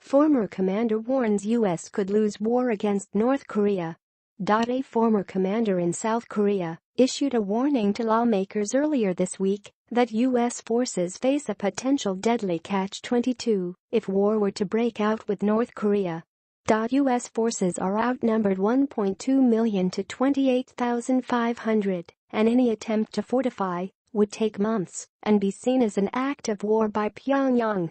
Former commander warns U.S. could lose war against North Korea. A former commander in South Korea issued a warning to lawmakers earlier this week that U.S. forces face a potential deadly catch-22 if war were to break out with North Korea. U.S. forces are outnumbered 1.2 million to 28,500, and any attempt to fortify would take months and be seen as an act of war by Pyongyang.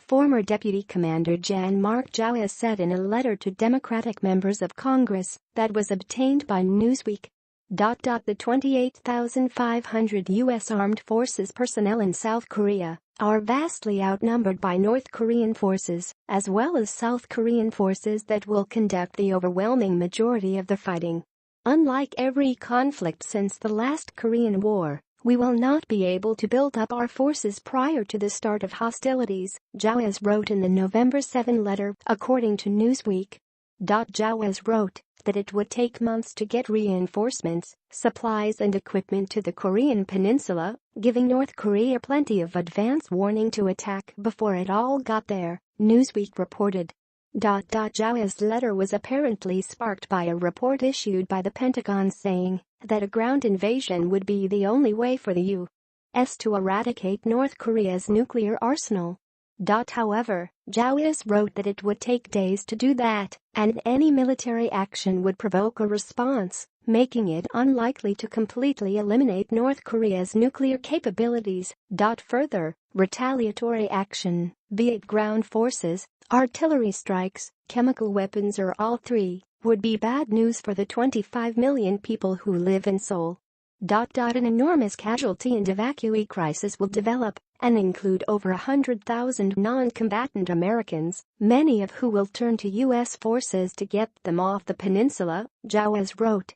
Former Deputy Commander Jan-Marc Jouas said in a letter to Democratic members of Congress that was obtained by Newsweek. The 28,500 U.S. Armed Forces personnel in South Korea are vastly outnumbered by North Korean forces, as well as South Korean forces that will conduct the overwhelming majority of the fighting. Unlike every conflict since the last Korean War, we will not be able to build up our forces prior to the start of hostilities, Jouas wrote in the November 7 letter, according to Newsweek. Jouas wrote that it would take months to get reinforcements, supplies and equipment to the Korean peninsula, giving North Korea plenty of advance warning to attack before it all got there, Newsweek reported. Jouas' letter was apparently sparked by a report issued by the Pentagon saying that a ground invasion would be the only way for the U.S. to eradicate North Korea's nuclear arsenal. However, Jouas wrote that it would take days to do that, and any military action would provoke a response, making it unlikely to completely eliminate North Korea's nuclear capabilities. Further, retaliatory action, be it ground forces, artillery strikes, chemical weapons or all three, would be bad news for the 25 million people who live in Seoul. An enormous casualty and evacuee crisis will develop and include over 100,000 non-combatant Americans, many of who will turn to U.S. forces to get them off the peninsula, Jouas wrote.